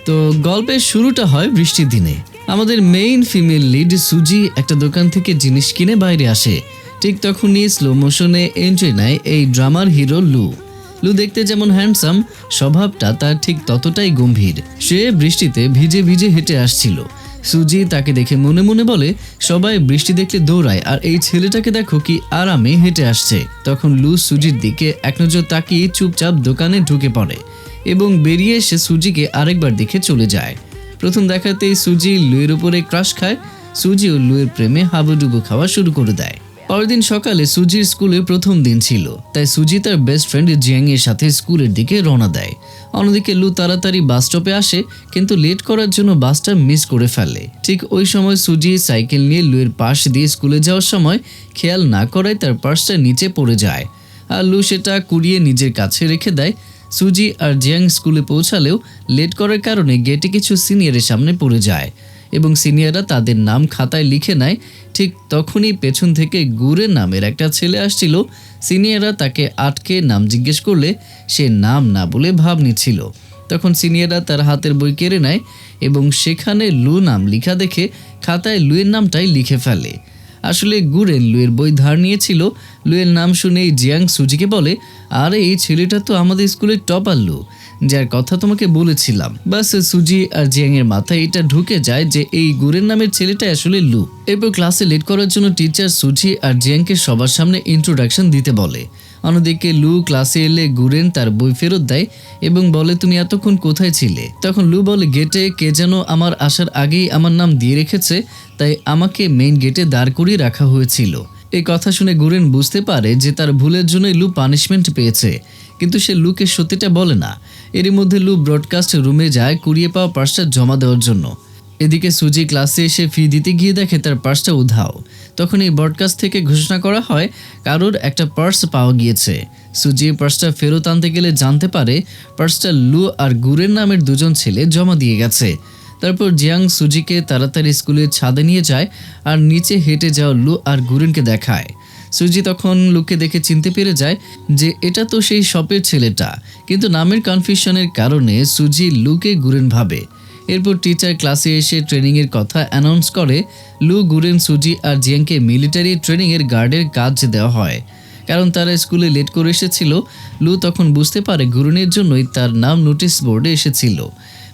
তো গল্পের শুরুটা হয় বৃষ্টির দিনে। আমাদের মেইন ফিমেল লিড সুজি একটা দোকান থেকে জিনিস কিনে বাইরে আসে। ঠিক তখনই স্লো মোশনে এন্ট্রি নেয় এই ড্রামার হিরো লু। লু দেখতে যেমন হ্যান্ডসাম, স্বভাবটা তার ঠিক ততটাই গম্ভীর। সে বৃষ্টিতে ভিজে ভিজে হেঁটে আসছিল। সুজি তাকে দেখে মনে মনে বলে, সবাই বৃষ্টি দেখলে দৌড়ায়, আর এই ছেলেটাকে দেখো কি আরামে হেঁটে আসছে। তখন লু সুজির দিকে এক নজর তাকিয়ে চুপচাপ দোকানে ঢুকে পড়ে এবং বেরিয়ে এসে সুজিকে আরেকবার দেখে চলে যায়। প্রথম দেখাতেই সুজি লুয়ের উপরে ক্রাশ খায়। সুজিও লুয়ের প্রেমে হাবুডুবু খাওয়া শুরু করে দেয়। পরের দিন সকালে সুজির স্কুলে প্রথম দিন ছিল, তাই সুজি তার বেস্ট ফ্রেন্ড জিয়াং এর সাথে স্কুলের দিকে রওনা দেয়। অন্যদিকে লু তাড়াতাড়ি বাস স্টপে আসে, কিন্তু লেট করার জন্য বাসটা মিস করে ফেলে। ঠিক ওই সময় সুজি সাইকেল নিয়ে লুয়ের পাশ দিয়ে স্কুলে যাওয়ার সময় খেয়াল না করায় তার পার্সটা নিচে পড়ে যায়, আর লু সেটা কুড়িয়ে নিজের কাছে রেখে দেয়। সুজি আর জিয়াং স্কুলে পৌঁছালেও লেট করার কারণে গেটে কিছু সিনিয়রের সামনে পড়ে যায় এবং সিনিয়ররা তাদের নাম খাতায় লিখে নেয়। ঠিক তখনই পেছন থেকে গুরেন নামের একটা ছেলে আসছিল। সিনিয়ররা তাকে আটকে নাম জিজ্ঞেস করলে সে নাম না বলে ভাব নিচ্ছিল। তখন সিনিয়ররা তার হাতের বই কেড়ে নেয় এবং সেখানে লু নাম লেখা দেখে খাতায় লুয়ের নামটাই লিখে ফেলে। আসলে গুরেন লুয়ের বই ধার নিয়েছিল। লুয়ের নাম শুনেই জিয়াং সুজিকে বলে, আরে এই ছেলেটা তো আমাদের স্কুলের টপার লু, যার কথা তোমাকে বলেছিলাম। বাস সুজি আর জিয়াং এর মাথায় এটা ঢুকে যায় যে এই গুরেন নামের ছেলেটা আসলে লু। এরপর ক্লাসে লেট করার জন্য টিচার সুজি আর জিয়াংকে সবার সামনে ইন্ট্রোডাকশন দিতে বলে। অন্যদিকে লু ক্লাসে এলে গুরেন তার বই ফেরত দেয় এবং বলে, তুমি এতক্ষণ কোথায় ছিলে? তখন লু বলে, গেটে কে যেন আমার আসার আগেই আমার নাম দিয়ে রেখেছে, তাই আমাকে মেইন গেটে দাঁড় করিয়ে রাখা হয়েছিল। এই কথা শুনে গুরেন বুঝতে পারে যে তার ভুলের জন্যই লু পানিশমেন্ট পেয়েছে, কিন্তু সে লুকে সত্যিটা বলে না। এরই মধ্যে লু ব্রডকাস্ট রুমে যায় কুড়িয়ে পাওয়া পার্সটা জমা দেওয়ার জন্য। এদিকে সুজি ক্লাসে এসে ফি দিতে গিয়ে দেখে তার পার্সটা উধাও। তখন এই ব্রডকাস্ট থেকে ঘোষণা করা হয় কারোর একটা পার্স পাওয়া গিয়েছে। সুজি পার্সটা ফেরত আনতে গেলে জানতে পারে পার্সটা লু আর গুরেন নামের দুজন ছেলে জমা দিয়ে গেছে। তারপর জিয়াং সুজিকে তাড়াতাড়ি স্কুলের ছাদে নিয়ে যায় আর নিচে হেঁটে যাওয়া লু আর গুরেনকে দেখায়। সুজি তখন লুকে দেখে চিনতে পেরে যায় যে এটা তো সেই শপের ছেলেটা, কিন্তু নামের কনফিউশনের কারণে সুজি লুকে গুরেন ভাবে। এরপর টিচার ক্লাসে এসে ট্রেনিংয়ের কথা অ্যানাউন্স করে। লু, গুরেন, সুজি আর জিয়াংকে মিলিটারি ট্রেনিংয়ের গার্ডের কাজ দেওয়া হয়, কারণ তারা স্কুলে লেট করে এসেছিল। লু তখন বুঝতে পারে গুরেনের জন্যই তার নাম নোটিশ বোর্ডে এসেছিল।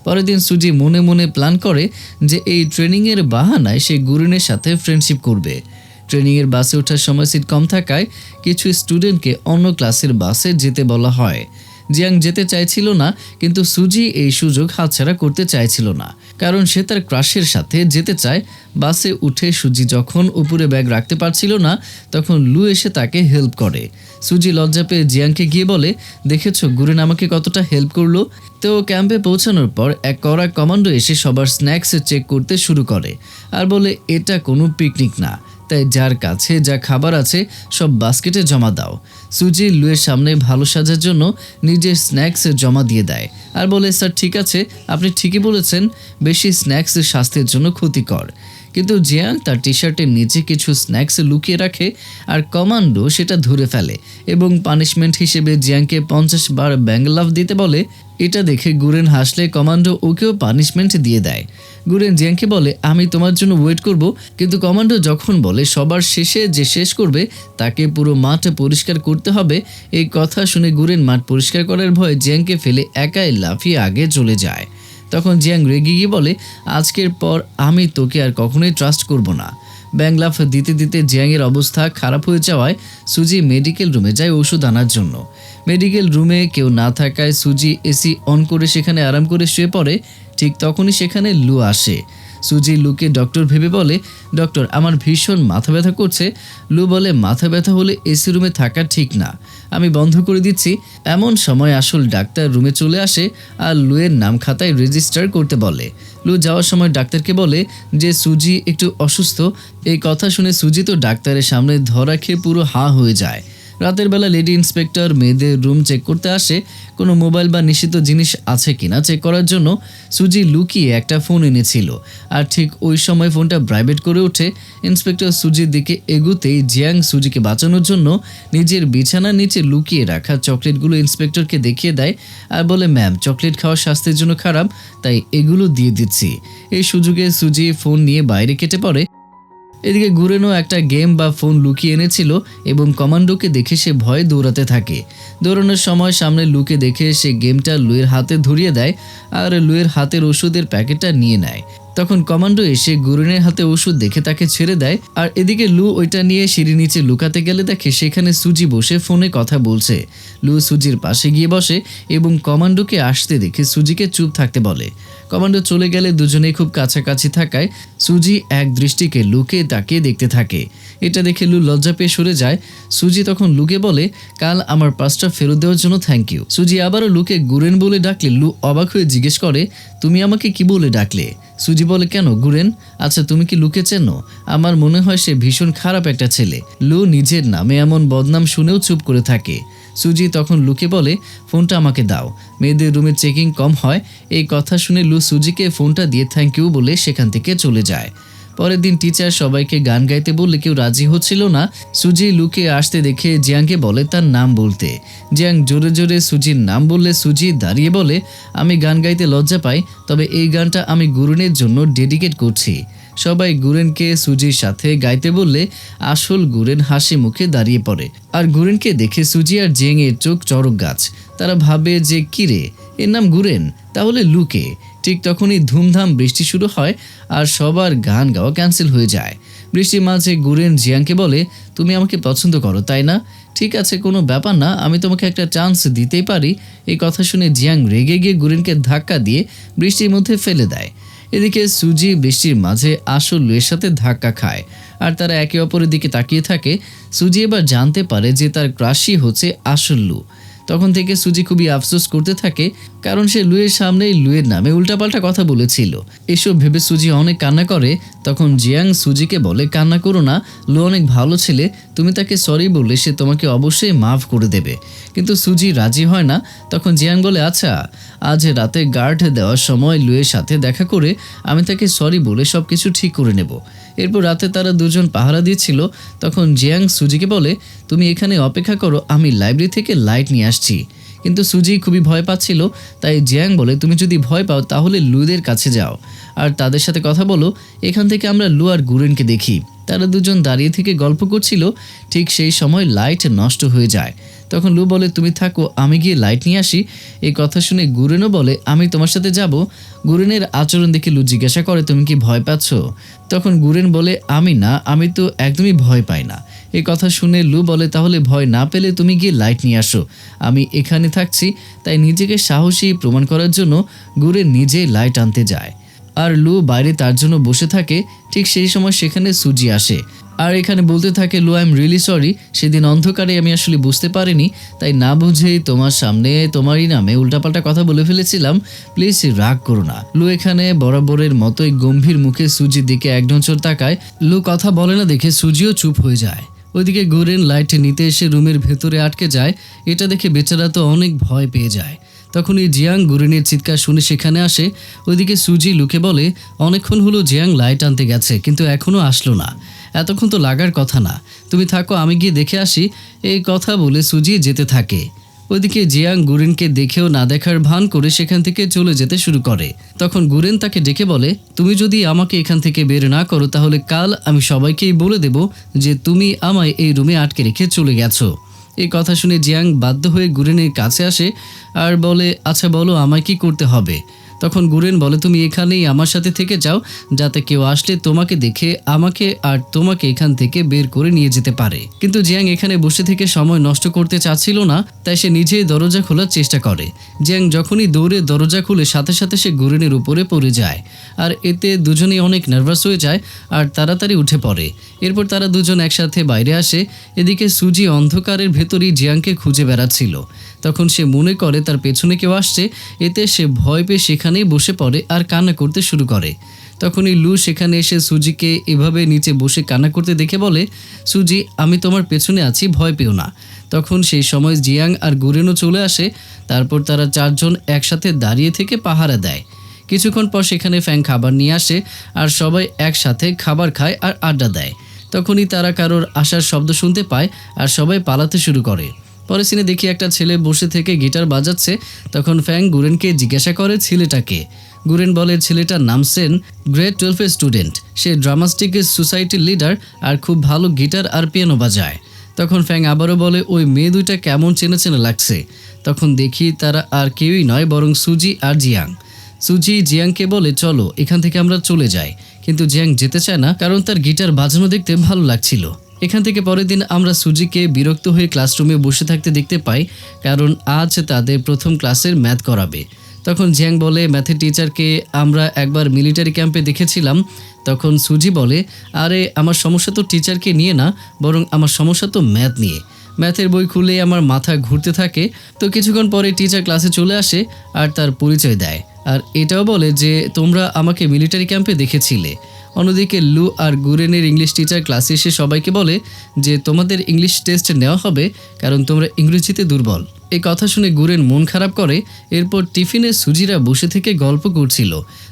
পরের দিন সুজি মনে মনে প্ল্যান করে যে এই ট্রেনিংয়ের বাহানায় সে গুরেনের সাথে ফ্রেন্ডশিপ করবে। ট্রেনিংয়ের বাসে ওঠার সময় সিট কম থাকায় কিছু স্টুডেন্টকে অন্য ক্লাসের বাসে যেতে বলা হয়। জিয়াং যেতে চাইছিল না, কিন্তু সুজি এই সুযোগ হাতছাড়া করতে চাইছিল না, কারণ সে তার ক্রাশের সাথে যেতে চায়। বাসে উঠে সুজি যখন উপরে ব্যাগ রাখতে পারছিল না, তখন লু এসে তাকে হেল্প করে। সুজি লজ্জা পেয়ে জিয়াংকে গিয়ে বলে, দেখেছো গুরেন আমাকে কতটা হেল্প করলো। তো ক্যাম্পে পৌঁছানোর পর এক কড়া কমান্ডো এসে সবার স্ন্যাক্স চেক করতে শুরু করে আর বলে, এটা কোনো পিকনিক না, তাই যার কাছে যা খাবার আছে সব বাস্কেটে জমা দাও। সুজি লুয়ের সামনে ভালো সাজার জন্য নিজের স্ন্যাক্স জমা দিয়ে দেয় আর বলে, স্যার ঠিক আছে, আপনি ঠিকই বলেছেন, বেশি স্ন্যাক্স স্বাস্থ্যের জন্য ক্ষতিকর। কিন্তু জিয়াং তার টি শার্টের নিচে কিছু স্ন্যাক্স লুকিয়ে রাখে আর কমান্ডো সেটা ধরে ফেলে এবং পানিশমেন্ট হিসেবে জিয়াংকে 50 বার ব্যাঙ্গলাভ দিতে বলে। এটা দেখে গুরেন হাসলে কমান্ডো ওকেও পানিশমেন্ট দিয়ে দেয়। গুরেন জিয়াংকে বলে, আমি তোমার জন্য ওয়েট করব, কিন্তু কমান্ডো যখন বলে সবার শেষে যে শেষ করবে তাকে পুরো মাঠ পরিষ্কার করতে হবে, এই কথা শুনে গুরেন মাঠ পরিষ্কার করার ভয়ে জিয়াংকে ফেলে একাই লাফিয়ে আগে চলে যায়। তখন জিয়াং রেগে গিয়ে বলে, আজকের পর আমি তোকে আর কখনোই ট্রাস্ট করব না। ব্যাংলাফ দিতে দিতে জিয়াংয়ের অবস্থা খারাপ হয়ে যাওয়ায় সুজি মেডিকেল রুমে যায় ওষুধ আনার জন্য। মেডিকেল রুমে কেউ না থাকায় সুজি এসি অন করে সেখানে আরাম করে শুয়ে পড়ে। ঠিক তখনই সেখানে লু আসে। সুজি লুকে ডক্টর ভেবে বলে, ডক্টর আমার ভীষণ মাথা ব্যথা করছে। লু বলে, মাথা ব্যথা হলে এসি রুমে থাকা ঠিক না, আমি বন্ধ করে দিচ্ছি। এমন সময় আসল ডাক্তার রুমে চলে আসে আর লুয়ের নাম খাতায় রেজিস্টার করতে বলে। লু যাওয়ার সময় ডাক্তারকে বলে যে সুজি একটু অসুস্থ। এই কথা শুনে সুজি তো ডাক্তারের সামনে ধরা খেয়ে পুরো হাঁ হয়ে যায় রাতের বেলা লেডি ইন্সপেক্টর মেয়েদের রুম চেক করতে আসে কোনো মোবাইল বা নিষিদ্ধ জিনিস আছে কিনা চেক করার জন্য। সুজি লুকিয়ে একটা ফোন এনেছিল, আর ঠিক ওই সময় ফোনটা ভাইব্রেট করে ওঠে। ইন্সপেক্টর সুজির দিকে এগুতেই জিয়াং সুজিকে বাঁচানোর জন্য নিজের বিছানার নিচে লুকিয়ে রাখা চকলেটগুলো ইন্সপেক্টরকে দেখিয়ে দেয় আর বলে, ম্যাম, চকলেট খাওয়া স্বাস্থ্যের জন্য খারাপ, তাই এগুলো দিয়ে দিচ্ছি। এই সুযোগে সুজি ফোন নিয়ে বাইরে কেটে পড়ে। এদিকে গুরেনও একটা গেম বা ফোন লুকিয়ে এনেছিল এবং কমান্ডোকে দেখে সে ভয়ে দৌড়াতে থাকে। দৌড়ানোর সময় সামনে লুকে দেখে সে গেমটা লুয়ের হাতে ধরিয়ে দেয় আর লুয়ের হাতের ওষুধের প্যাকেটটা নিয়ে নেয়। তখন কমান্ডো এসে গুরেনের হাতে ওষুধ দেখে তাকে ছেড়ে দেয়, আর এদিকে লু ওইটা নিয়ে সিঁড়ি নিচে লুকাতে গেলে দেখে সেখানে সুজি বসে ফোনে কথা বলছে। লু সুজির পাশে গিয়ে বসে এবং কমান্ডোকে আসতে দেখে সুজিকে চুপ থাকতে বলে। কমান্ডো চলে গেলে দুজনেই খুব কাছাকাছি থাকায় সুজি এক দৃষ্টিকে লুকে তাকিয়ে দেখতে থাকে। এটা দেখে লু লজ্জা পেয়ে সরে যায়। সুজি তখন লুকে বলে, কাল আমার পার্সটা ফেরত দেওয়ার জন্য থ্যাংক ইউ। সুজি আবারও লুকে গুরেন বলে ডাকলে লু অবাক হয়ে জিজ্ঞেস করে, তুমি আমাকে কি বলে ডাকলে? সুজি বলে, কেন গুরেন? আচ্ছা, তুমি কি লুকে চেনো? আমার মনে হয় সে ভীষণ খারাপ একটা ছেলে। লু নিজের নামে এমন বদনাম শুনেও চুপ করে থাকে। সুজি তখন লুকে বলে, ফোনটা আমাকে দাও, মেয়েদের রুমে চেকিং কম হয়। এই কথা শুনে লু সুজিকে ফোনটা দিয়ে থ্যাংক ইউ বলে সেখান থেকে চলে যায়। পরের দিন টিচার সবাইকে গান গাইতে বললে কেউ রাজি হচ্ছিল না। সুজি লুকে আসতে দেখে জিয়াংকে বলে তার নাম বলতে। জিয়াং জোরে জোরে সুজির নাম বললে সুজি দাঁড়িয়ে বলে, আমি গান গাইতে লজ্জা পাই, তবে এই গানটা আমি গুরুনের জন্য ডেডিকেট করছি। সবাই গুরেনকে সুজির সাথে গাইতে বললে আসল গুরেন হাসি মুখে দাঁড়িয়ে পড়ে। আর গুরেনকে দেখে সুজি আর জিয়াং এর চোখ চড়ক গাছ। তারা ভাবে যে কিরে, এর নাম গুরেন, তাহলে লুকে। ঠিক তখনই ধুমধাম বৃষ্টি শুরু হয় আর সবার গান গাওয়া ক্যান্সেল হয়ে যায়। বৃষ্টির মাঝে গুরেন জিয়াংকে বলে, তুমি আমাকে পছন্দ করো তাই না? ঠিক আছে, কোনো ব্যাপার না, আমি তোমাকে একটা চান্স দিতেই পারি। এই কথা শুনে জিয়াং রেগে গিয়ে গুরেনকে ধাক্কা দিয়ে বৃষ্টির মধ্যে ফেলে দেয়। এদিকে সুজি বৃষ্টির মাঝে আসল লুয়ের সাথে ধাক্কা খায় আর তারা একে অপরের দিকে তাকিয়ে থাকে। সুজি এবার জানতে পারে যে তার ক্রাশই হচ্ছে আসল লু। তখন থেকে সুজি খুবই আফসোস করতে থাকে, কারণ সে লুয়ের সামনেই লুয়ের নামে উল্টাপাল্টা কথা বলেছিল। এসব ভেবে সুজি অনেক কান্না করে। তখন জিয়াং সুজিকে বলে, কান্না করো না, লু অনেক ভালো ছেলে, তুমি তাকে সরি বললে সে তোমাকে অবশ্যই মাফ করে দেবে। কিন্তু সুজি রাজি হয় না। তখন জিয়াং বলে, আচ্ছা, আজ রাতে গার্ড দেওয়ার সময় লুয়ের সাথে দেখা করে আমি তাকে সরি বলে সব কিছু ঠিক করে নেব। এরপর রাতে তারা দুজন পাহারা দিয়েছিল। তখন জিয়াং সুজিকে বলে, তুমি এখানে অপেক্ষা করো, আমি লাইব্রেরি থেকে লাইট নিয়ে আসছি। কিন্তু সুজি খুবই ভয় পাচ্ছিল, তাই জিয়াং বলে, তুমি যদি ভয় পাও তাহলে লুদের কাছে যাও আর তাদের সাথে কথা বলো। এখান থেকে আমরা লু আর গুরেনকে দেখি। তারা দুজন দাঁড়িয়ে থেকে গল্প করছিল। ঠিক সেই সময় লাইট নষ্ট হয়ে যায়। তখন লু বলে, তুমি থাকো, আমি গিয়ে লাইট নিয়ে আসি। এই কথা শুনে গুরেনও বলে, আমি তোমার সাথে যাব। গুরেনের আচরণ দেখে লু জিজ্ঞাসা করে, তুমি কি ভয় পাচ্ছ? তখন গুরেন বলে, আমি না, আমি তো একদমই ভয় পাই না। এই কথা শুনে লু বলে, তাহলে ভয় না পেলে তুমি গিয়ে লাইট নিয়ে আসো, আমি এখানে থাকছি। তাই নিজেকে সাহসী প্রমাণ করার জন্য গুরেন নিজে লাইট আনতে যায় আর লু বাইরে তার জন্য বসে থাকে। ঠিক সেই সময় সেখানে সুজি আসে আর এখানে বলতে থাকে, লু, আই এম রিয়েলি সরি, সেদিন অন্ধকারে আমি আসলে বুঝতে পারিনি, তাই না বুঝেই তোমার সামনে তোমারই নামে উল্টাপাল্টা কথা বলে ফেলেছিলাম, প্লিজ রাগ করো না। লু এখানে বরাবরের মতোই গম্ভীর মুখে সুজির দিকে এক নজর তাকায়। লু কথা বলে না দেখে সুজিও চুপ হয়ে যায়। ওইদিকে গুরেন লাইট নিতে এসে রুমের ভেতরে আটকে যায়। এটা দেখে বেচারা তো অনেক ভয় পেয়ে যায়। তখনই জিয়াং গুরেনের চিৎকার শুনে সেখানে আসে। ওইদিকে সুজি লুকে বলে, অনেকক্ষণ হলো জিয়াং লাইট আনতে গেছে, কিন্তু এখনও আসলো না। এতক্ষণ তো লাগার কথা না, তুমি থাকো, আমি গিয়ে দেখে আসি। এই কথা বলে সুজি যেতে থাকে। ওইদিকে জিয়াং গুরেনকে দেখেও না দেখার ভান করে সেখান থেকে চলে যেতে শুরু করে। তখন গুরেন তাকে ডেকে বলে, তুমি যদি আমাকে এখান থেকে বের না করো তাহলে কাল আমি সবাইকেই বলে দেব যে তুমি আমায় এই রুমে আটকে রেখে চলে গেছো। এই কথা শুনে জিয়াং বাধ্য হয়ে গুরেনের কাছে আসে আর বলে, আচ্ছা বলো, আমায় কি করতে হবে? তখন গুরেন বলে, তুমি এখানেই আমার সাথে থেকে যাও, যাতে কেউ আসলে তোমাকে দেখে আমাকে আর তোমাকে এখান থেকে বের করে নিয়ে যেতে পারে। কিন্তু জিয়াং এখানে বসে থেকে সময় নষ্ট করতে চাচ্ছিল না, তাই সে নিজেই দরজা খোলার চেষ্টা করে। জিয়াং যখনই দৌড়ে দরজা খুলে সাথে সাথে সে গুরেনের উপরে পড়ে যায় আর এতে দুজনেই অনেক নার্ভাস হয়ে যায় আর তাড়াতাড়ি উঠে পড়ে। এরপর তারা দুজন একসাথে বাইরে আসে। এদিকে সুজি অন্ধকারের ভেতরই জিয়াংকে খুঁজে বেড়াচ্ছিল। তখন সে মনে করে তার পেছনে কেউ আসছে। এতে সে ভয় পেয়ে সেখানেই বসে পড়ে আর কান্না করতে শুরু করে। তখনই লু সেখানে এসে সুজিকে এভাবে নিচে বসে কান্না করতে দেখে বলে, সুজি, আমি তোমার পেছনে আছি, ভয় পেও না। তখন সেই সময় জিয়াং আর গুরেনও চলে আসে। তারপর তারা চারজন একসাথে দাঁড়িয়ে থেকে পাহারা দেয়। কিছুক্ষণ পর সেখানে ফ্যাং খাবার নিয়ে আসে আর সবাই একসাথে খাবার খায় আর আড্ডা দেয়। তখনই তারা কারোর আসার শব্দ শুনতে পায় আর সবাই পালাতে শুরু করে। পরে সিনে দেখি একটা ছেলে বসে থেকে গিটার বাজাচ্ছে। তখন ফ্যাং গুরেনকে জিজ্ঞাসা করে ছেলেটাকে। গুরেন বলে ছেলেটার নাম সেন, গ্রেড 12-এর স্টুডেন্ট। সে ড্রামাস্টিক সোসাইটির লিডার আর খুব ভালো গিটার আর পিয়ানো বাজায়। তখন ফ্যাং আবারও বলে ওই মেয়ে দুইটা কেমন চেনা চেনা লাগছে। তখন দেখি তারা আর কেউই নয় বরং সুজি আর জিয়াং। সুজি জিয়াংকে বলে চলো এখান থেকে আমরা চলে যাই, কিন্তু জিয়াং যেতে চায় না কারণ তার গিটার বাজানো দেখতে ভালো লাগছিল। এখান থেকে পরের দিন আমরা সুজিকে বিরক্ত হয়ে ক্লাসরুমে বসে থাকতে দেখতে পাই, কারণ আজ তাদের প্রথম ক্লাসের ম্যাথ করাবে। তখন জিয়াং বলে ম্যাথের টিচারকে আমরা একবার মিলিটারি ক্যাম্পে দেখেছিলাম। তখন সুজি বলে আরে আমার সমস্যা তো টিচারকে নিয়ে না, বরং আমার সমস্যা তো ম্যাথ নিয়ে। ম্যাথের বই খুলে আমার মাথা ঘুরতে থাকে। তো কিছুক্ষণ পরে টিচার ক্লাসে চলে আসে আর তার পরিচয় দেয়, আর এটাও বলে যে তোমরা আমাকে মিলিটারি ক্যাম্পে দেখেছিলে। অন্যদিকে লু আর গুরেনের ইংলিশ টিচার ক্লাসে এসে সবাইকে বলে যে তোমাদের ইংলিশ টেস্ট নেওয়া হবে কারণ তোমরা ইংরেজিতে দুর্বল। এই কথা শুনে গুরেন মন খারাপ করে। এরপর টিফিনে সুজিরা বসে থেকে গল্প করছিল।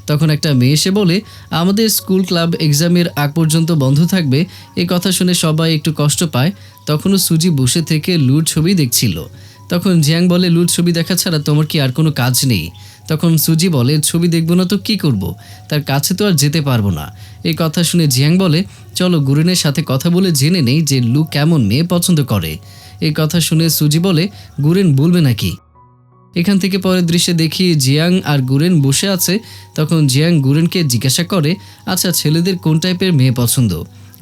তখন একটা মেয়ে এসে বলে আমাদের স্কুল ক্লাব এক্সামের আগ পর্যন্ত বন্ধ থাকবে। এই কথা শুনে সবাই একটু কষ্ট পায়। তখনও সুজি বসে থেকে লুর ছবি দেখছিল। তখন জিয়াং বলে লুর ছবি দেখা ছাড়া তোমার কি আর কোনো কাজ নেই? তখন সুজি বলে ছবি দেখবো না তো কি করব, তার কাছে তো আর যেতে পারবো না। এই কথা শুনে জিয়াং বলে চলো গুরেনের সাথে কথা বলে জেনে নেই যে লু কেমন মেয়ে পছন্দ করে। এই কথা শুনে সুজি বলে গুরেন বলবে নাকি। এখান থেকে পরের দৃশ্যে দেখি জিয়াং আর গুরেন বসে আছে। তখন জিয়াং গুরেনকে জিজ্ঞাসা করে আচ্ছা ছেলেদের কোন টাইপের মেয়ে পছন্দ।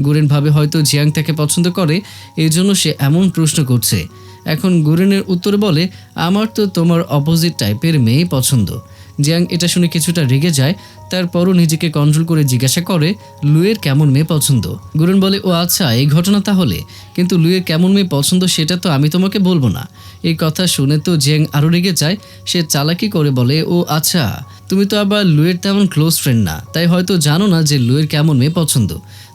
গুরেন ভাবে হয়তো জিয়াং তাকে পছন্দ করে, এই জন্য সে এমন প্রশ্ন করছে। এখন গুরেনের উত্তর বলে আমার তো তোমার অপোজিট টাইপের মেয়ে পছন্দ। জিয়াং এটা শুনে কিছুটা রেগে যায়, তারপরও নিজেকে কন্ট্রোল করে জিজ্ঞাসা করে লুয়ের কেমন মেয়ে পছন্দ। গুরেন বলে ও আচ্ছা এই ঘটনা তাহলে, কিন্তু লুয়ের কেমন মেয়ে পছন্দ সেটা তো আমি তোমাকে বলবো না। এই কথা শুনে তো জিয়াং আরও রেগে যায়। সে চালাকি করে বলে ও আচ্ছা তুমি তো আবার লুয়ের তেমন ক্লোজ ফ্রেন্ড না, তাই হয়তো জানো না যে লুয়ের কেমন মেয়ে পছন্দ।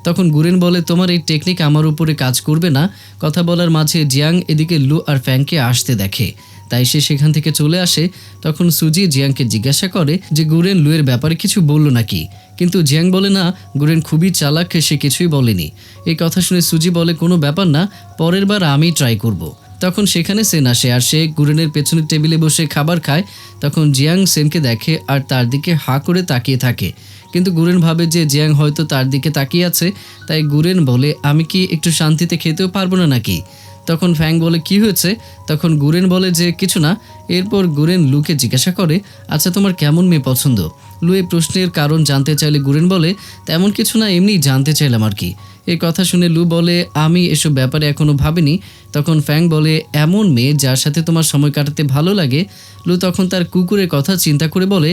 তখন গুরেন বলে তোমার এই টেকনিক আমার উপরে কাজ করবে না। কথা বলার মাঝে জিয়াং এদিকে লু আর ফ্যাংকে আসতে দেখে, তাই সে সেখান থেকে চলে আসে। তখন সুজি জিয়াংকে জিজ্ঞাসা করে যে গুরেন লুয়ের ব্যাপারে কিছু বলল নাকি, কিন্তু জিয়াং বলে না গুরেন খুবই চালাক, সে কিছুই বলেনি। এই কথা শুনে সুজি বলে কোনো ব্যাপার না, পরের বার আমি ট্রাই করব। তখন সেখানে সেন আসে আর সে গুরেনের পেছনের টেবিলে বসে খাবার খায়। তখন জিয়াং সেনকে দেখে আর তার দিকে হাঁ করে তাকিয়ে থাকে, কিন্তু গুরেন ভাবে যে জিয়াং হয়তো তার দিকে তাকিয়ে আছে, তাই গুরেন বলে আমি কি একটু শান্তিতে খেতেও পারবো না নাকি। তখন ফ্যাং বলে কি হয়েছে। তখন গুরেন বলে যে কিছু না। এরপর গুরেন লুকে জিজ্ঞাসা করে আচ্ছা তোমার কেমন মেয়ে পছন্দ। লু এই প্রশ্নের কারণ জানতে চাইলে গুরেন বলে তেমন কিছু না, এমনি জানতে চাইলাম আর কি। এই কথা শুনে লু বলে আমি এসব ব্যাপারে এখনো ভাবিনি। তখন ফ্যাং বলে এমন মেয়ে যার সাথে তোমার সময় কাটাতে ভালো লাগে। লু তখন তার কুকুরের কথা চিন্তা করে বলে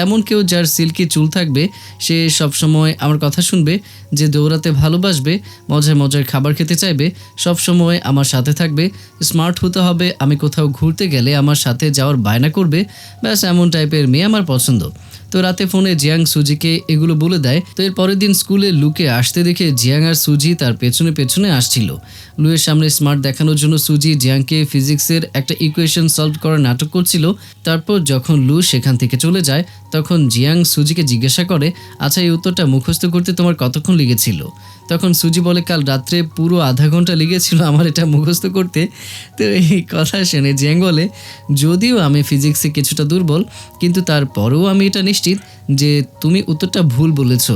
এমন কেউ যার সিল্কি চুল থাকবে, সে সবসময় আমার কথা শুনবে, যে দৌড়াতে ভালোবাসবে, মজার মজার খাবার খেতে চাইবে, সবসময় আমার সাথে থাকবে, স্মার্ট হতে হবে, আমি কোথাও ঘুরতে গেলে আমার সাথে যাওয়ার বায়না করবে, ব্যাস এমন টাইপের মেয়ে আমার পছন্দ। তো রাতে ফোনে জিয়াং সুজিকে এগুলো বলে দেয়। তো এর পরের দিন স্কুলে লুকে আসতে দেখে জিয়াং আর সুজি তার পেছনে পেছনে আসছিল। লুয়ের সামনে স্মার্ট দেখানোর জন্য সুজি জিয়াংকে ফিজিক্সের একটা ইকুয়েশন সলভ করার নাটক করছিল। তারপর যখন লু সেখান থেকে চলে যায় তখন জিয়াং সুজিকে জিজ্ঞাসা করে আচ্ছা এই উত্তরটা মুখস্থ করতে তোমার কতক্ষণ লেগেছিল। তখন সুজি বলে কাল রাত্রে পুরো আধা ঘন্টা লেগেছিল আমার এটা মুখস্থ করতে। তো এই কথা শুনে জিয়াং বলে যদিও আমি ফিজিক্সে কিছুটা দুর্বল, কিন্তু তারপরেও আমি এটা নিশ্চিত যে তুমি উত্তরটা ভুল বলেছ।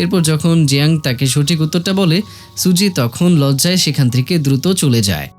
এরপর যখন জিয়াং তাকে সঠিক উত্তরটা বলে সুজি তখন লজ্জায় সেখান থেকে দ্রুত চলে যায়।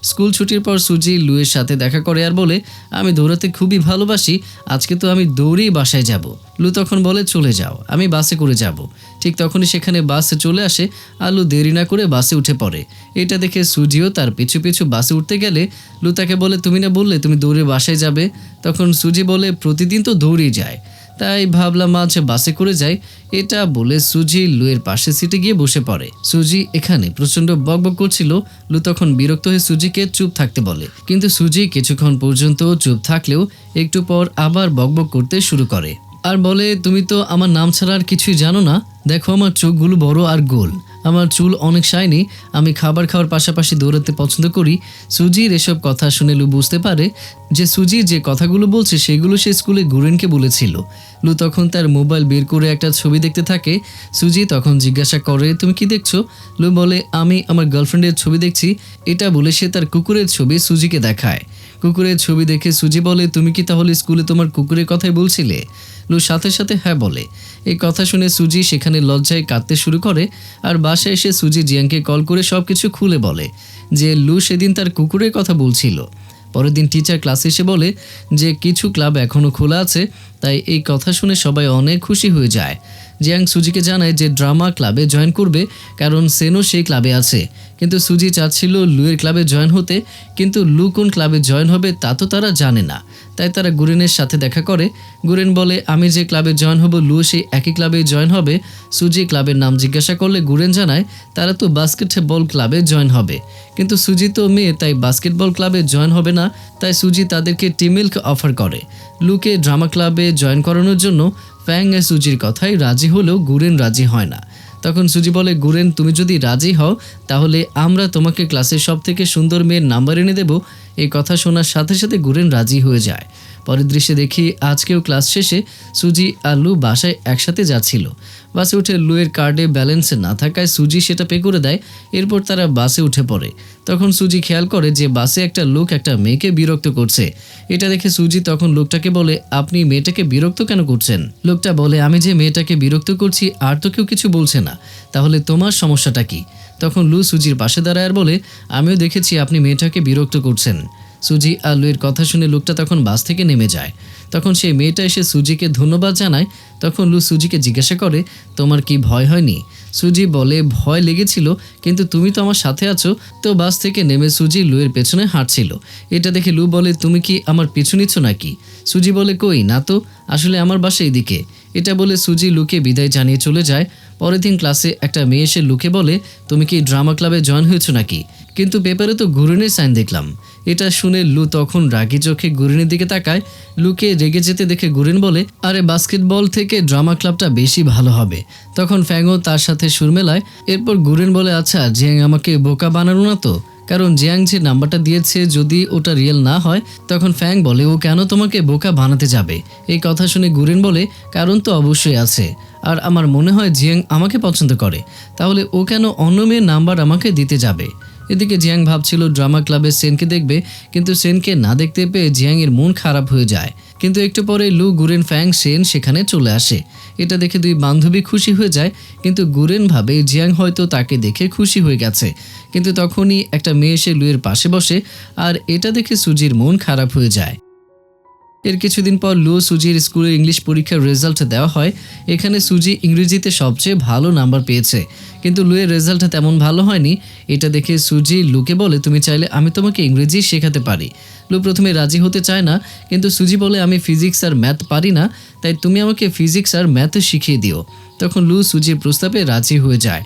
স্কুল ছুটির পর সুজি লুয়ের সাথে দেখা করে আর বলে আমি দৌড়াতে খুবই ভালোবাসি, আজকে তো আমি দৌড়েই বাসায় যাব। লু তখন বলে চলে যাও, আমি বাসে করে যাব। ঠিক তখনই সেখানে বাসে চলে আসে আর লু দেরি না করে বাসে উঠে পড়ে। এটা দেখে সুজিও তার পিছু পিছু বাসে উঠতে গেলে লু তাকে বলে তুমি না বললে তুমি দৌড়ে বাসায় যাবে। তখন সুজি বলে প্রতিদিন তো দৌড়েই যায়, তাই ভাবলাম আজ বাসে করে যাই। এটা বলে সুজি লুয়ের পাশে সিটে গিয়ে বসে পড়ে। সুজি এখানে প্রচণ্ড বকবক করছিল। লু তখন বিরক্ত হয়ে সুজিকে চুপ থাকতে বলে, কিন্তু সুজি কিছুক্ষণ পর্যন্ত চুপ থাকলেও একটু পর আবার বকবক করতে শুরু করে আর বলে তুমি তো আমার নাম ছাড়া আর কিছুই জানো না, দেখো আমার চোখগুলো বড় আর গোল, আমার চুল অনেক শাইনি, আমি খাবার খাওয়ার পাশাপাশি দৌড়াতে পছন্দ করি। সুজির এসব কথা শুনে লু বুঝতে পারে যে সুজি যে কথাগুলো বলছে সেগুলো সে স্কুলে গুরেনকে বলেছিল। লু তখন তার মোবাইল বের করে একটা ছবি দেখতে থাকে। সুজি তখন জিজ্ঞাসা করে, তুমি কি দেখছো? লু বলে, আমি আমার গার্লফ্রেন্ডের ছবি দেখছি। এটা বলে সে তার কুকুরের ছবি সুজিকে দেখায়। কুকুরের ছবি দেখে সুজি বলে, তুমি কি তাহলে স্কুলে তোমার কুকুরের কথাই বলছিলে? লু সাথে সাথে হ্যাঁ বলে। এই কথা শুনে সুজি সেখানে লজ্জায় কাঁদতে শুরু করে। আর বাসায় এসে সুজি জিয়াংকে কল করে সব কিছু খুলে বলে যে লু সেদিন তার কুকুরের কথা বলছিল। পরের দিন টিচার ক্লাসে এসে বলে যে কিছু ক্লাব এখনও খোলা আছে, তাই এই কথা শুনে সবাই অনেক খুশি হয়ে যায়। জিয়াং সুজিকে জানায় যে ড্রামা ক্লাবে জয়েন করবে, কারণ সেনও সেই ক্লাবে আছে। কিন্তু সুজি চাচ্ছিল লুয়ের ক্লাবে জয়েন হতে, কিন্তু লু কোন ক্লাবে জয়েন হবে তা তো তারা জানে না। তাই তারা গুরেনের সাথে দেখা করে। গুরেন বলে, আমি যে ক্লাবে জয়েন হব লু সেই একই ক্লাবে জয়েন হবে। সুজি ক্লাবের নাম জিজ্ঞাসা করলে গুরেন জানায় তারা তো বাস্কেটবল ক্লাবে জয়েন হবে, কিন্তু সুজি তো মেয়ে, তাই বাস্কেটবল ক্লাবে জয়েন হবে না। তাই সুজি তাদেরকে টি মিল্ক অফার করে। লুকে ড্রামা ক্লাবে জয়েন করানোর জন্য ফ্যাং সুজির কথায় রাজি হলেও গুরেন রাজি হয় না। তখন সুজি বলে, গুরেন তুমি যদি রাজি হও তাহলে আমরা তোমাকে ক্লাসের সব থেকে সুন্দর মেয়ের নাম্বার এনে দেব। এই কথা শোনার সাথে সাথে গুরেন রাজি হয়ে যায়। পরের দৃশ্যে দেখি আজকেও ক্লাস শেষে সুজি আর লু বাসায় একসাথে যাচ্ছিল। বাসে উঠে লুয়ের কার্ডে ব্যালেন্স না থাকায় সুজি সেটা পে করে দেয়। এরপর তারা বাসে উঠে পড়ে। তখন সুজি খেয়াল করে যে বাসে একটা লোক একটা মেয়েকে বিরক্ত করছে। এটা দেখে সুজি তখন লোকটাকে বলে, আপনি মেয়েটাকে বিরক্ত কেন করছেন? লোকটা বলে, আমি যে মেয়েটাকে বিরক্ত করছি আর তো কেউ কিছু বলছে না, তাহলে তোমার সমস্যাটা কি? তখন লু সুজির পাশে দাঁড়ায় আর বলে, আমিও দেখেছি আপনি মেয়েটাকে বিরক্ত করছেন। সুজি আর লুয়ের কথা শুনে লোকটা তখন বাস থেকে নেমে যায়। তখন সেই মেয়েটা এসে সুজিকে ধন্যবাদ জানায়। তখন লু সুজিকে জিজ্ঞাসা করে, তোমার কি ভয় হয়নি? সুজি বলে, ভয় লেগেছিল, কিন্তু তুমি তো আমার সাথে আছো। তো বাস থেকে নেমে সুজি লুয়ের পেছনে হাঁটছিল। এটা দেখে লু বলে, তুমি কি আমার পিছু নিচ্ছ নাকি? সুজি বলে, কই না তো, আসলে আমার বাসা এদিকে। এটা বলে সুজি লুকে বিদায় জানিয়ে চলে যায়। পরের দিন ক্লাসে একটা মেয়ে এসে লুকে বলে, তুমি কি ড্রামা ক্লাবে জয়েন হয়েছো নাকি? কিন্তু পেপারে তো গুরেনের সাইন দেখলাম। এটা শুনে লু তখন রাগি চোখে গুরেনের দিকে তাকায়। লুকে রেগে যেতে দেখে গুরেন বলে, আরে বাস্কেটবল থেকে ড্রামা ক্লাবটা বেশি ভালো হবে। তখন ফ্যাংও তার সাথে সুর মেলায়। এরপর গুরেন বলে, আচ্ছা জিয়াং আমাকে বোকা বানানো না তো? কারণ জিয়াং যে নাম্বারটা দিয়েছে যদি ওটা রিয়েল না হয়। তখন ফ্যাং বলে, ও কেন তোমাকে বোকা বানাতে যাবে? এই কথা শুনে গুরেন বলে, কারণ তো অবশ্যই আছে, আর আমার মনে হয় জিয়াং আমাকে পছন্দ করে, তাহলে ও কেন অন্য মেয়ের নাম্বার আমাকে দিতে যাবে? এদিকে জিয়াং ভাবছিল ড্রামা ক্লাবে সেনকে দেখবে, কিন্তু সেনকে না দেখতে পেয়ে জিয়াংয়ের মন খারাপ হয়ে যায়। কিন্তু একটু পরে লু, গুরেন, ফ্যাং, সেন সেখানে চলে আসে। এটা দেখে দুই বান্ধবী খুশি হয়ে যায়, কিন্তু গুরেন ভাবে জিয়াং হয়তো তাকে দেখে খুশি হয়ে গেছে। কিন্তু তখনই একটা মেয়ে এসে লুয়ের পাশে বসে, আর এটা দেখে সুজির মন খারাপ হয়ে যায়। এর কিছুদিন পর লু সুজির স্কুলের ইংলিশ পরীক্ষার রেজাল্ট দেওয়া হয়। এখানে সুজি ইংরেজিতে সবচেয়ে ভালো নাম্বার পেয়েছে, কিন্তু লুয়ের রেজাল্ট তেমন ভালো হয়নি। এটা দেখে সুজি লুকে বলে, তুমি চাইলে আমি তোমাকে ইংরেজি শেখাতে পারি। লু প্রথমে রাজি হতে চায় না, কিন্তু সুজি বলে, আমি ফিজিক্স আর ম্যাথ পারি না, তাই তুমি আমাকে ফিজিক্স আর ম্যাথ শিখিয়ে দিও। তখন লু সুজির প্রস্তাবে রাজি হয়ে যায়,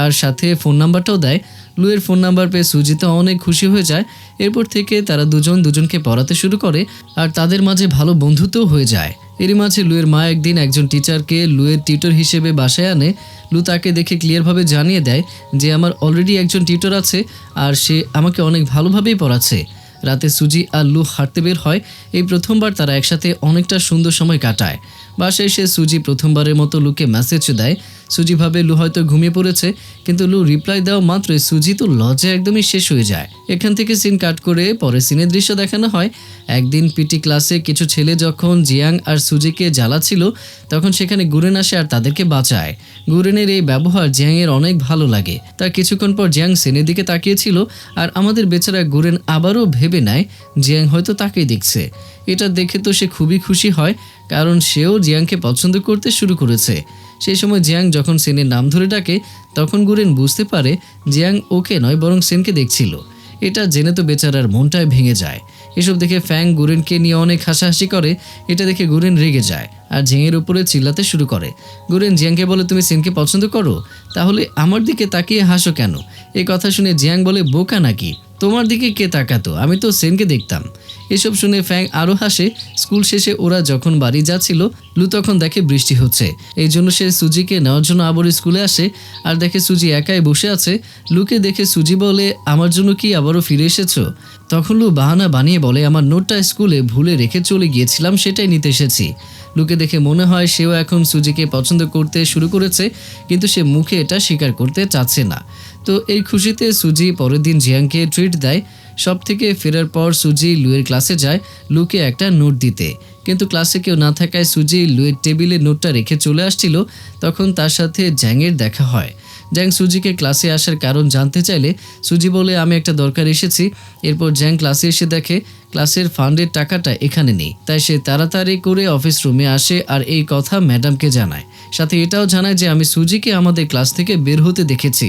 আর সাথে ফোন নাম্বারটাও দেয়। লুয়ের ফোন নাম্বার পেয়ে সুজি তো অনেক খুশি হয়ে যায়। এরপর থেকে তারা দুজন দুজনকে পড়াতে শুরু করে, আর তাদের মাঝে ভালো বন্ধুত্বও হয়ে যায়। এরই মাঝে লুয়ের মা একদিন একজন টিচারকে লুয়ের টিউটর হিসেবে বাসায় আনে। লু তাকে দেখে ক্লিয়ারভাবে জানিয়ে দেয় যে আমার অলরেডি একজন টিউটর আছে, আর সে আমাকে অনেক ভালোভাবেই পড়াচ্ছে। রাতে সুজি আর লু হাঁটতে বের হয়। এই প্রথমবার তারা একসাথে অনেকটা সুন্দর সময় কাটায়। বাসায় এসে সুজি প্রথমবারের মতো লুকে মেসেজ দেয়। সুজি ভাবে লু হয়তো ঘুমিয়ে পড়েছে, কিন্তু লু রিপ্লাই দেওয়া মাত্রই সুজি তো লজ্জায় একদমই শেষ হয়ে যায়। এখান থেকে সিন কাট করে পরে সিনের দৃশ্য দেখানো হয়। একদিন পিটি ক্লাসে কিছু ছেলে যখন জিয়াং আর সুজিকে জ্বালাচ্ছিল, তখন সেখানে গুরেন আসে আর তাদেরকে বাঁচায়। গুরেনের এই ব্যবহার জিয়াংয়ের অনেক ভালো লাগে। তার কিছুক্ষণ পর জিয়াং সেনের দিকে তাকিয়েছিল, আর আমাদের বেচারা গুরেন আবারও ভেবে নেয় জিয়াং হয়তো তাকেই দেখছে। এটা দেখে তো সে খুবই খুশি হয়, কারণ সেও জিয়াংকে পছন্দ করতে শুরু করেছে। সেই সময় জিয়াং যখন সেনের নাম ধরে ডাকে, তখন গুরেন বুঝতে পারে জিয়াং ওকে নয় বরং সেনকে দেখছিল। এটা জেনে তো বেচারার মনটাই ভেঙে যায়। এসব দেখে ফ্যাং গুরেনকে নিয়ে অনেক হাসাহাসি করে। এটা দেখে গুরেন রেগে যায় আর জিয়াংয়ের উপরে চিল্লাতে শুরু করে। গুরেন জিয়াংকে বলে, তুমি সেনকে পছন্দ করো? তাহলে আমার দিকে তাকিয়ে হাসো কেন? এই কথা শুনে জিয়াং বলে, বোকা নাকি? তোমার দিকে কে তাকাতো? আমি তো সেনকে দেখতাম। এসব শুনে ফ্যাং আরও হাসে। স্কুল শেষে ওরা যখন বাড়ি যাচ্ছিল, লু তখন দেখে বৃষ্টি হচ্ছে। এই জন্য সে সুজিকে নেওয়ার জন্য আবার স্কুলে আসে আর দেখে সুজি একাই বসে আছে। লুকে দেখে সুজি বলে, আমার জন্য কি আবারও ফিরে এসেছো? তখন লু বাহানা বানিয়ে বলে, আমার নোটটা স্কুলে ভুলে রেখে চলে গিয়েছিলাম, সেটাই নিতে এসেছি। লুকে দেখে মনে হয় সেও এখন সুজিকে পছন্দ করতে শুরু করেছে, কিন্তু সে মুখে এটা স্বীকার করতে চাচ্ছে না। তো এই খুশিতে সুজি পরের দিন জিয়াংকে ট্রিট দেয়। সব থেকে ফেরার পর সুজি লুয়ের ক্লাসে যায় লুকে একটা নোট দিতে, কিন্তু ক্লাসে কেউ না থাকায় সুজি লুয়ের টেবিলে নোটটা রেখে চলে আসছিল। তখন তার সাথে জ্যাংয়ের দেখা হয়। জ্যাং সুজিকে ক্লাসে আসার কারণ জানতে চাইলে সুজি বলে, আমি একটা দরকার এসেছি। এরপর জ্যাং ক্লাসে এসে দেখে ক্লাসের ফান্ডের টাকাটা এখানে নেই, তাই সে তাড়াতাড়ি করে অফিস রুমে আসে আর এই কথা ম্যাডামকে জানায়। সাথে এটাও জানায় যে আমি সুজিকে আমাদের ক্লাস থেকে বের হতে দেখেছি।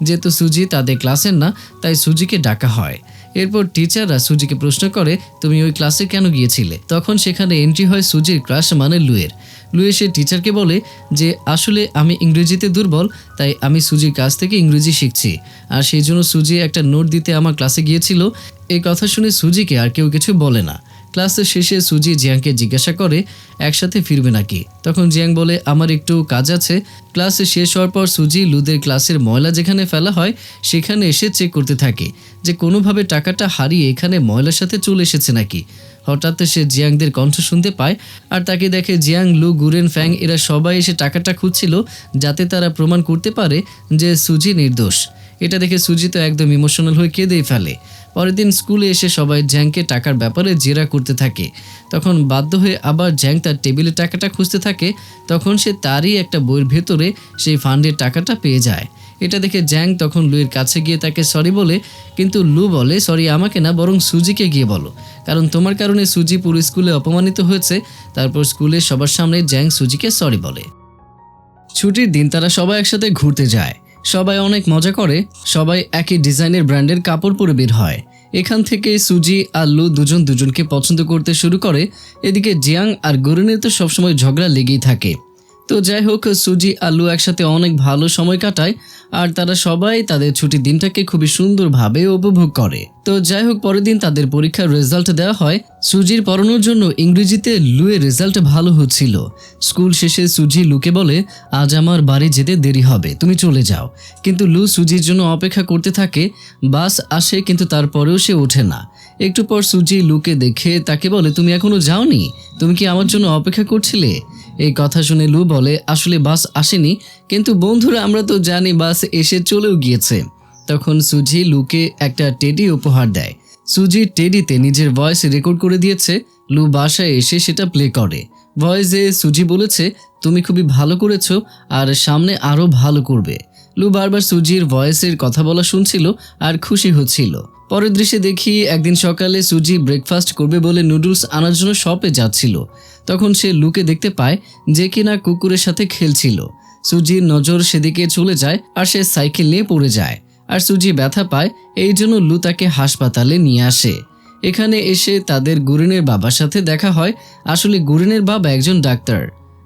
যেহেতু সুজি তাদের ক্লাসের না, তাই সুজিকে ডাকা হয়। এরপর টিচাররা সুজিকে প্রশ্ন করে, তুমি ওই ক্লাসে কেন গিয়েছিলে? তখন সেখানে এন্ট্রি হয় সুজির ক্রাশ মানে লুয়ের। লু এসে টিচারকে বলে যে আসলে আমি ইংরেজিতে দুর্বল, তাই আমি সুজির কাছ থেকে ইংরেজি শিখছি, আর সেই জন্য সুজি একটা নোট দিতে আমার ক্লাসে গিয়েছিল। এই কথা শুনে সুজিকে আর কেউ কিছু বলে না। ক্লাসের শেষে সুজি জিয়াংকে জিজ্ঞাসা করে, একসাথে ফিরবে নাকি? তখন জিয়াং বলে, আমার একটু কাজ আছে। ক্লাসে শেষ হওয়ার পর সুজি লুদের ক্লাসের ময়লা যেখানে ফেলা হয় সেখানে এসে চেক করতে থাকে যে কোনোভাবে টাকাটা হারিয়ে এখানে ময়লার সাথে চলে এসেছে নাকি। হঠাৎ সে জিয়াংদের কণ্ঠ শুনতে পায় আর তাকে দেখে জিয়াং, লু, গুরেন, ফ্যাং এরা সবাই এসে টাকাটা খুঁজছিল যাতে তারা প্রমাণ করতে পারে যে সুজি নির্দোষ। এটা দেখে সুজি তো একদম ইমোশনাল হয়ে কেঁদেই ফেলে। পরের দিন স্কুলে এসে সবাই জ্যাংকে টাকার ব্যাপারে জেরা করতে থাকে। তখন বাধ্য হয়ে আবার জ্যাং তার টেবিলে টাকাটা খুঁজতে থাকে। তখন সে তারই একটা বইয়ের ভেতরে সেই ফান্ডের টাকাটা পেয়ে যায়। এটা দেখে জ্যাং তখন লুয়ের কাছে গিয়ে তাকে সরি বলে, কিন্তু লু বলে, সরি আমাকে না, বরং সুজিকে গিয়ে বলো, কারণ তোমার কারণে সুজি পুরো স্কুলে অপমানিত হয়েছে। তারপর স্কুলে সবার সামনে জ্যাং সুজিকে সরি বলে। ছুটির দিন তারা সবাই একসাথে ঘুরতে যায়। সবাই অনেক মজা করে। সবাই একই ডিজাইনের ব্র্যান্ডের কাপড় পরে বের হয়। এখান থেকে সুজি আর লু দুজন দুজনকে পছন্দ করতে শুরু করে। এদিকে জিয়াং আর গুরেনের তো সবসময় ঝগড়া লেগেই থাকে। তো যাই হোক, সুজি আর লু একসাথে অনেক ভালো সময় কাটায় আর তারা সবাই তাদের ছুটির দিনটাকে খুবই সুন্দরভাবে উপভোগ করে। তো যাই হোক, পরের দিন তাদের পরীক্ষার রেজাল্ট দেওয়া হয়। সুজির পড়ানোর জন্য ইংরেজিতে লুয়ের রেজাল্ট ভালো হচ্ছিল। স্কুল শেষে সুজি লুকে বলে, আজ আমার বাড়ি যেতে দেরি হবে, তুমি চলে যাও। কিন্তু লু সুজির জন্য অপেক্ষা করতে থাকে। বাস আসে কিন্তু তারপরেও সে ওঠে না। একটু পর সুজি লুকে দেখে তাকে বলে, তুমি এখনো যাওনি? তুমি কি আমার জন্য অপেক্ষা করছিলে? এই কথা শুনে লু বলে, আসলে বাস আসেনি, কিন্তু বন্ধুরা আমরা তো জানি বাস এসে চলেও গিয়েছে। তখন সুজি লুকে একটা টেডি উপহার দেয়। সুজি টেডিতে নিজের ভয়েস রেকর্ড করে দিয়েছে। লু বাসায় এসে সেটা প্লে করে। ভয়েসে সুজি বলেছে, তুমি খুবই ভালো করেছো আর সামনে আরও ভালো করবে। লু বারবার সুজির ভয়েসের কথা বলা শুনছিল আর খুশি হচ্ছিল। পরের দৃশ্যে দেখি একদিন সকালে সুজি ব্রেকফাস্ট করবে বলে নুডলস আনার জন্য শপে যাচ্ছিল। তখন সে লুকে দেখতে পায় যে কিনা কুকুরের সাথে খেলছিল। সুজির নজর সেদিকে চলে যায় আর সে সাইকেল নিয়ে পড়ে যায় আর সুজি ব্যথা পায়। এই জন্য লু তাকে হাসপাতালে নিয়ে আসে। এখানে এসে তাদের গুরেনের বাবার সাথে দেখা হয়। আসলে গুরেনের বাবা একজন ডাক্তার।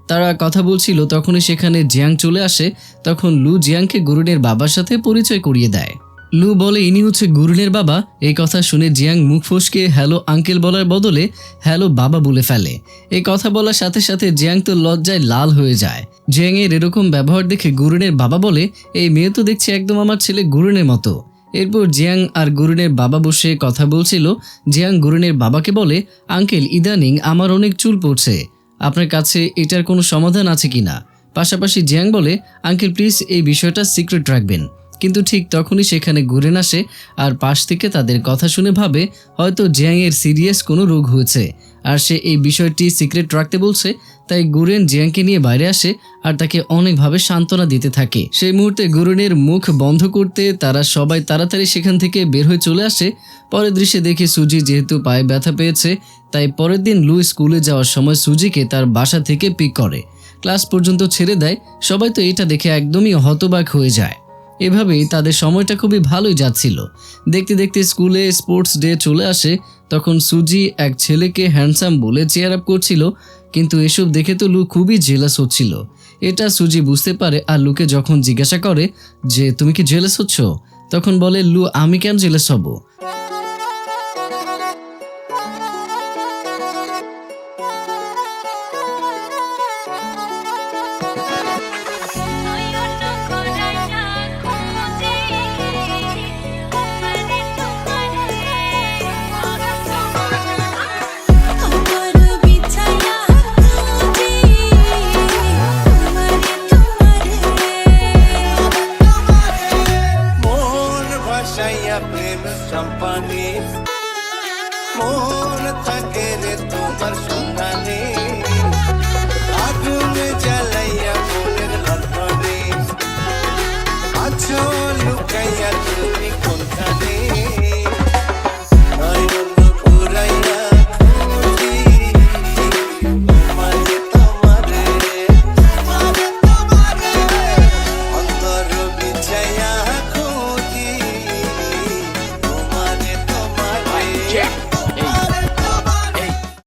তারা কথা বলছিল, তখনই সেখানে জিয়াং চলে আসে। তখন লু জিয়াংকে গুরেনের বাবার সাথে পরিচয় করিয়ে দেয়। লু বলে, ইনি হচ্ছে গুরেনের বাবা। এই কথা শুনে জিয়াং মুখ ফসকে হ্যালো আঙ্কেল বলার বদলে হ্যালো বাবা বলে ফেলে। এই কথা বলার সাথে সাথে জিয়াং তো লজ্জায় লাল হয়ে যায়। জিয়াং এর এরকম ব্যবহার দেখে গুরেনের বাবা বলে, এই মেয়ে তো দেখছি একদম আমার ছেলে গুরেনের মতো। এরপর জিয়াং আর গুরেনের বাবা বসে কথা বলছিল। জিয়াং গুরেনের বাবাকে বলে, আঙ্কেল ইদানিং আমার অনেক চুল পড়ছে, আপনার কাছে এটার কোনো সমাধান আছে কিনা? পাশাপাশি জিয়াং বলে, আঙ্কেল প্লিজ এই বিষয়টা সিক্রেট রাখবেন। কিন্তু ঠিক তখনই সেখানে গুরেন আসে আর পাশ থেকে তাদের কথা শুনে ভাবে হয়তো জিয়াং এর সিরিয়াস কোনো রোগ হয়েছে আর সে এই বিষয়টি সিক্রেট রাখতে বলছে। তাই গুরেন জিয়াংকে নিয়ে বাইরে আসে আর তাকে অনেকভাবে সান্ত্বনা দিতে থাকে। সেই মুহূর্তে গুরেনের মুখ বন্ধ করতে তারা সবাই তাড়াতাড়ি সেখান থেকে বের হয়ে চলে আসে। পরের দৃশ্যে দেখে সুজি যেহেতু পায়ে ব্যথা পেয়েছে, তাই পরের দিন লু স্কুলে যাওয়ার সময় সুজিকে তার বাসা থেকে পিক করে ক্লাস পর্যন্ত ছেড়ে দেয়। সবাই তো এটা দেখে একদমই হতবাক হয়ে যায়। এভাবেই তাদের সময়টা খুবই ভালোই যাচ্ছিল। দেখতে দেখতে স্কুলে স্পোর্টস ডে চলে আসে। তখন সুজি এক ছেলেকে হ্যান্ডসাম বলে চেয়ার আপ করছিল, কিন্তু এসব দেখে তো লু খুবই জেলাস হচ্ছিল। এটা সুজি বুঝতে পারে আর লুকে যখন জিজ্ঞাসা করে যে তুমি কি জেলাস হচ্ছ, তখন বলে লু, আমি কেন জেলাস হব?